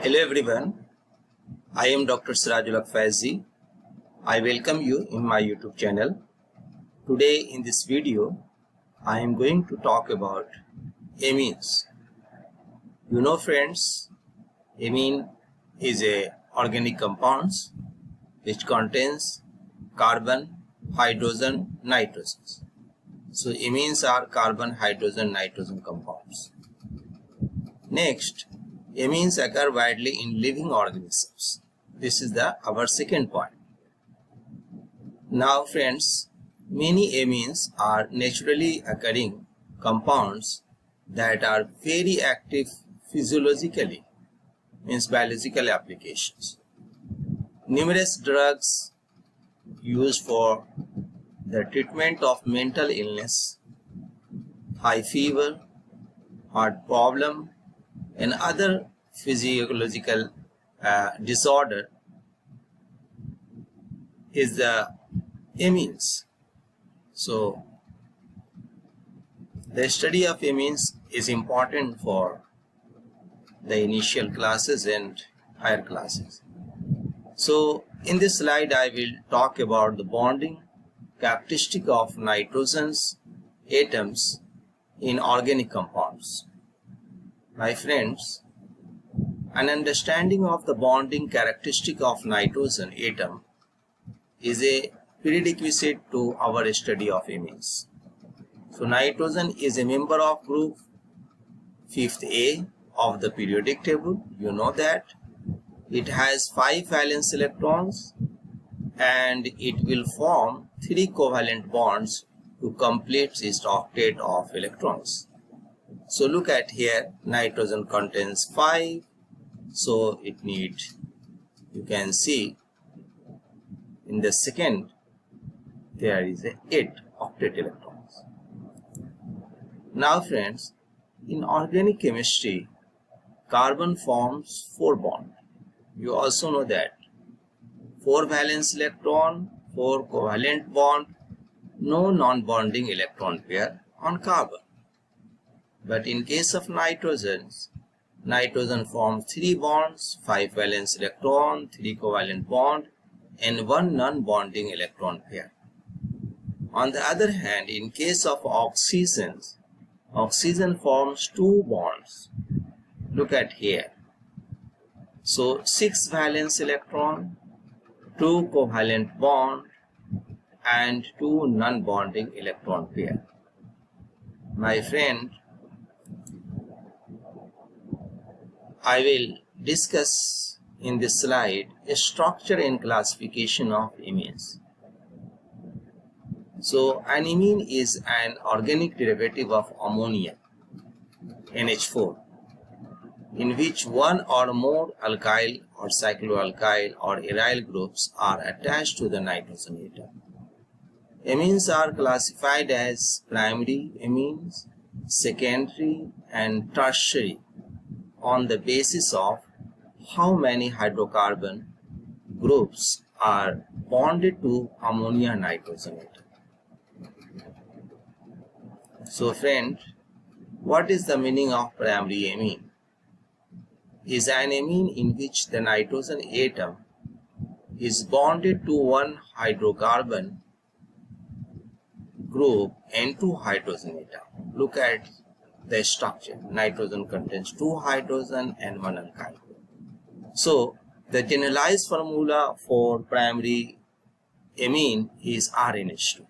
Hello everyone, I am Dr. Sirajul Faizi. I welcome you in my YouTube channel. Today in this video, I am going to talk about amines. You know friends, amine is a organic compounds which contains carbon, hydrogen, nitrogen. So amines are carbon, hydrogen, nitrogen compounds. Next, amines occur widely in living organisms. This is our second point. Now friends, many amines are naturally occurring compounds that are very active physiologically, means biological applications. Numerous drugs used for the treatment of mental illness, high fever, heart problem, and other physiological disorder is the amines. So the study of amines is important for the initial classes and higher classes. So in this slide I will talk about the bonding characteristic of nitrogen's atoms in organic compounds. My friends, an understanding of the bonding characteristic of nitrogen atom is a prerequisite to our study of amines. So nitrogen is a member of group 5th A of the periodic table. You know that it has 5 valence electrons and it will form 3 covalent bonds to complete its octet of electrons. So look at here, nitrogen contains 5, so it needs, you can see in the second there is 8 octet electrons. Now friends, in organic chemistry, carbon forms 4 bonds. You also know that 4 valence electron, 4 covalent bond, no non-bonding electron pair on carbon. But in case of nitrogen forms 3 bonds, 5 valence electron, 3 covalent bond, and 1 non-bonding electron pair. On the other hand, in case of oxygen forms 2 bonds. Look at here. So 6 valence electron, 2 covalent bond, and 2 non-bonding electron pair. My friend, I will discuss in this slide a structure and classification of amines. So an amine is an organic derivative of ammonia, NH4, in which one or more alkyl or cycloalkyl or aryl groups are attached to the nitrogen atom. Amines are classified as primary amines, secondary, and tertiary on the basis of how many hydrocarbon groups are bonded to ammonia nitrogen atom. So friend, what is the meaning of primary amine? Is an amine in which the nitrogen atom is bonded to one hydrocarbon group and 2 hydrogen atom. Look at the structure. Nitrogen contains 2 hydrogen and 1 alkyl group. So the generalized formula for primary amine is RNH2.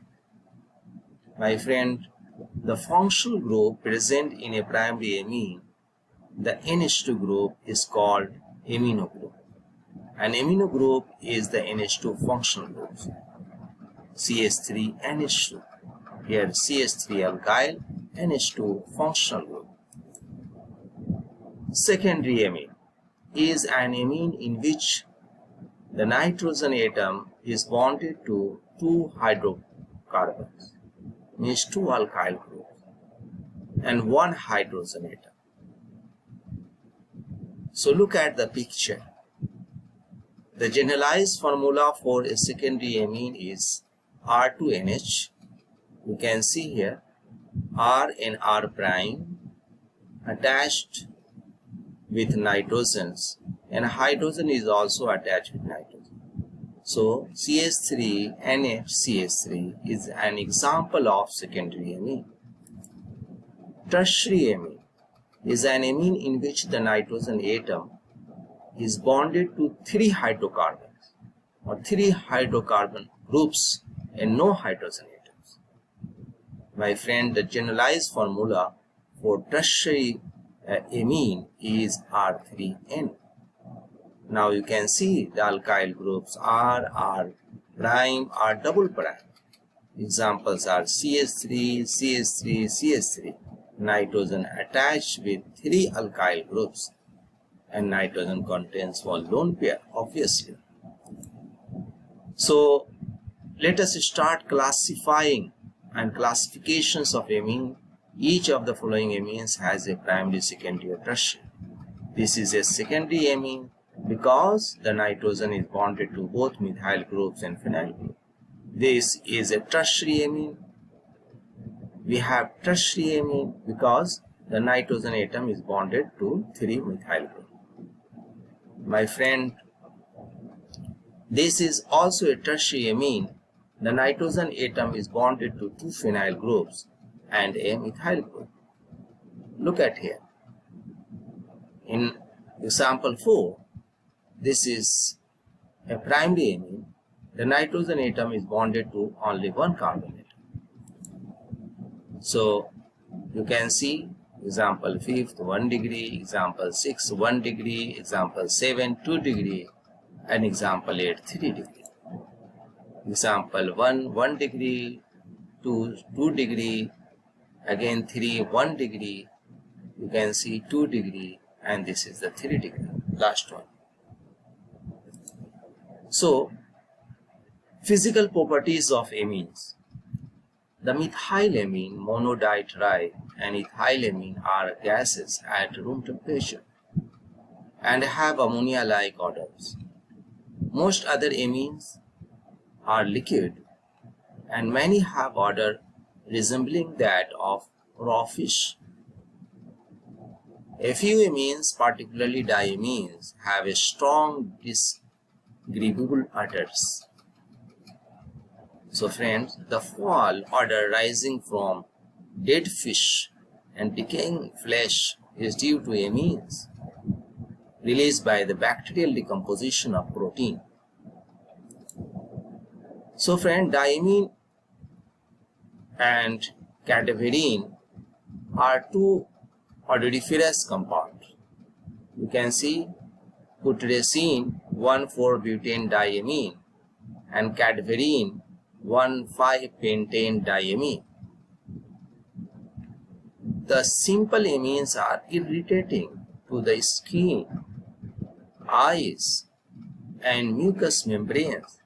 My friend, the functional group present in a primary amine, the NH2 group, is called amino group. An amino group is the NH2 functional group. CH3NH2. Here CH3 alkyl, NH2 functional group. Secondary amine is an amine in which the nitrogen atom is bonded to 2 hydrocarbons, means 2 alkyl groups, and 1 hydrogen atom. So look at the picture. The generalized formula for a secondary amine is R2NH. You can see here R and R prime attached with nitrogens and hydrogen is also attached with nitrogen. So CH3NHCH3 is an example of secondary amine. Tertiary amine is an amine in which the nitrogen atom is bonded to 3 hydrocarbons or 3 hydrocarbon groups and no hydrogen atoms. My friend, the generalized formula for tertiary amine is R3N. Now you can see the alkyl groups R, R prime, R double prime. Examples are CH3, CH3, CH3. Nitrogen attached with 3 alkyl groups, and nitrogen contains one lone pair, obviously. So let us start classifying and classifications of amine. Each of the following amines has a primary, secondary, or tertiary. This is a secondary amine because the nitrogen is bonded to both methyl groups and phenyl group. This is a tertiary amine. We have tertiary amine because the nitrogen atom is bonded to 3 methyl groups. My friend, this is also a tertiary amine. The nitrogen atom is bonded to 2 phenyl groups and a methyl group. Look at here. In example 4, this is a primary amine. The nitrogen atom is bonded to only 1 carbon atom. So you can see example 5th 1 degree, example 6 1 degree, example 7 2 degree, and example 8 3 degree. Example 1 1 degree, 2 2 degree, again 3 1 degree, you can see 2 degree, and this is the 3 degree, last one. So physical properties of amines. The methylamine, monodietri, and ethylamine are gases at room temperature and have ammonia-like odors. Most other amines are liquid, and many have odor resembling that of raw fish. A few amines, particularly diamines, have a strong disagreeable odors. So friends, the foul odor rising from dead fish and decaying flesh is due to amines released by the bacterial decomposition of protein. So friend, diamine and cadaverine are 2 odoriferous compounds. You can see putrescine 1,4-butane diamine and cadaverine 1,5-pentane diamine. The simple amines are irritating to the skin, eyes, and mucous membranes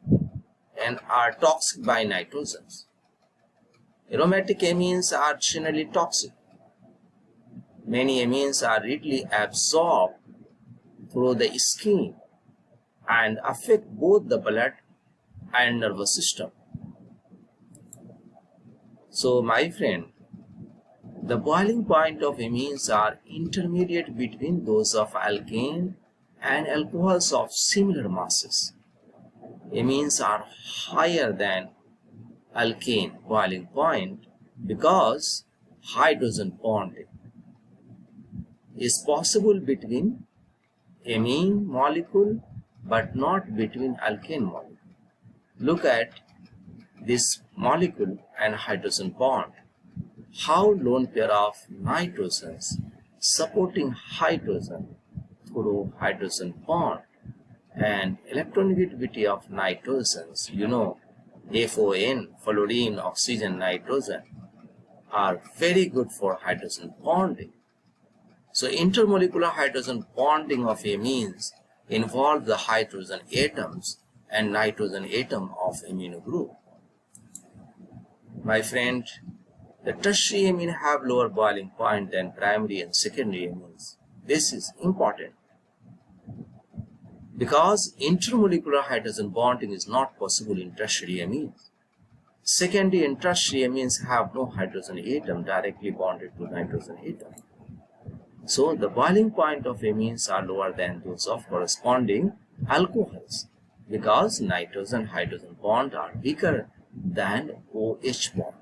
and are toxic by nitrogens. Aromatic amines are generally toxic. Many amines are readily absorbed through the skin and affect both the blood and nervous system. So my friend, the boiling point of amines are intermediate between those of alkane and alcohols of similar masses. Amines are higher than alkane boiling point because hydrogen bonding is possible between amine molecule but not between alkane molecule. Look at this molecule and hydrogen bond. How lone pair of nitrogens supporting hydrogen through hydrogen bond and electronegativity of nitrogens, you know, FON, fluorine, oxygen, nitrogen, are very good for hydrogen bonding. So intermolecular hydrogen bonding of amines involve the hydrogen atoms and nitrogen atom of amino group. My friend, the tertiary amine have lower boiling point than primary and secondary amines. This is important because intermolecular hydrogen bonding is not possible in tertiary amines. Secondary and tertiary amines have no hydrogen atom directly bonded to nitrogen atom. So the boiling point of amines are lower than those of corresponding alcohols because nitrogen-hydrogen bond are weaker than OH bond.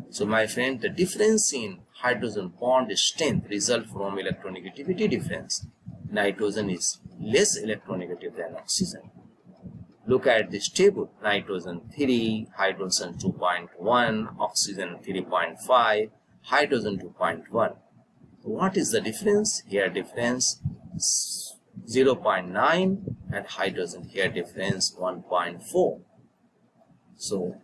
So my friend, the difference in hydrogen bond strength results from electronegativity difference. Nitrogen is less electronegative than oxygen. Look at this table: nitrogen 3, hydrogen 2.1, oxygen 3.5, hydrogen 2.1. What is the difference? Here difference 0.9 and hydrogen here difference 1.4. So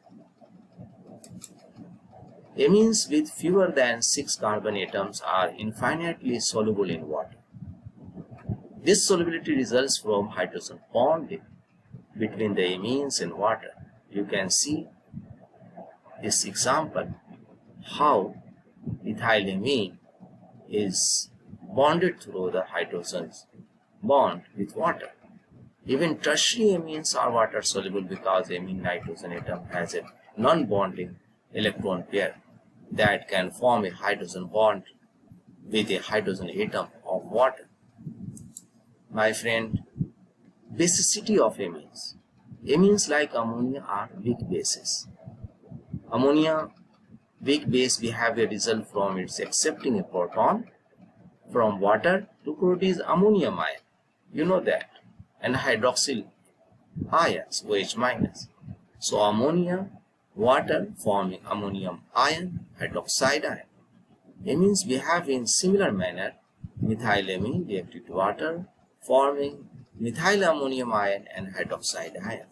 amines with fewer than 6 carbon atoms are infinitely soluble in water. This solubility results from hydrogen bonding between the amines and water. You can see this example how ethylamine is bonded through the hydrogen bond with water. Even tertiary amines are water soluble because amine nitrogen atom has a non-bonding electron pair that can form a hydrogen bond with a hydrogen atom of water. My friend, basicity of amines. Amines like ammonia are weak bases. Ammonia weak base behavior results from its accepting a proton from water to produce ammonium ion. You know that. And hydroxyl ions, OH minus. So ammonia, water forming ammonium ion, hydroxide ion. Amines behave in similar manner. Methylamine reacted to water, forming methylammonium ion and hydroxide ion.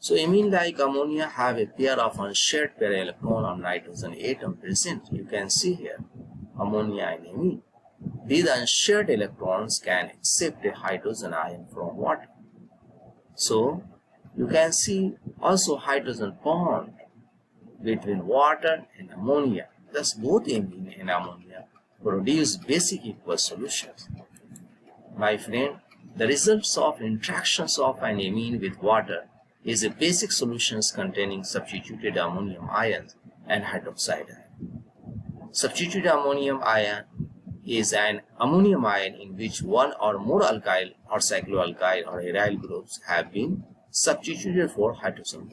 So amine like ammonia have a pair of unshared para electron on nitrogen atom present. You can see here ammonia and amine. These unshared electrons can accept a hydrogen ion from water. So you can see also hydrogen bond between water and ammonia. Thus both amine and ammonia produce basic equal solutions. My friend, the results of interactions of an amine with water is a basic solutions containing substituted ammonium ions and hydroxide ion. Substituted ammonium ion is an ammonium ion in which one or more alkyl or cycloalkyl or aryl groups have been substituted for hydrogen.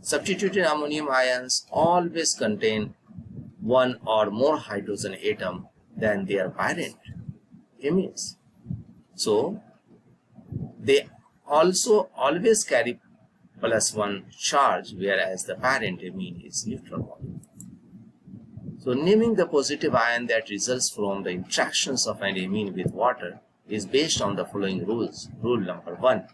Substituted ammonium ions always contain one or more hydrogen atom than their parent amines. So they also always carry +1 charge, whereas the parent amine is neutral. So naming the positive ion that results from the interactions of an amine with water is based on the following rules. Rule number 1.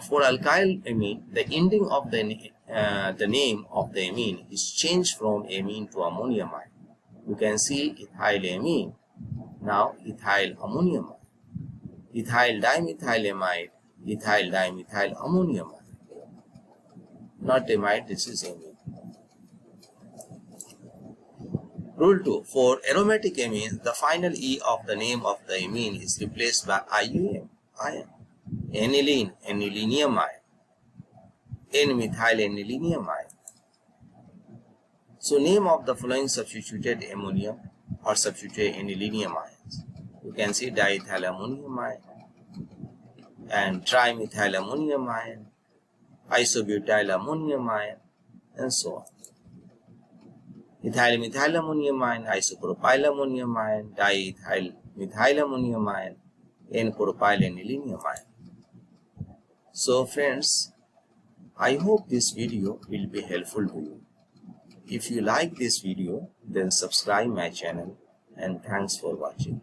For alkyl amine, the ending of the name of the amine is changed from amine to ammonium ion. You can see ethylamine, now ethyl ammonium ion, ethyl dimethylamide, ethyl dimethyl ammonium ion. Not amide, this is amine. Rule 2. For aromatic amines, the final E of the name of the amine is replaced by IUM ion. Aniline, anilinium ion. N-methyl anilinium ion. So name of the following substituted ammonium or substituted anilinium ions. You can see diethylammonium ion and trimethylammonium ion, isobutylammonium ion, and so on. Ethyl methylammonium ion, isopropylammonium ion, diethyl methylammonium ion, N-propyl anilinium ion. So friends, I hope this video will be helpful to you. If you like this video, then subscribe my channel, and thanks for watching.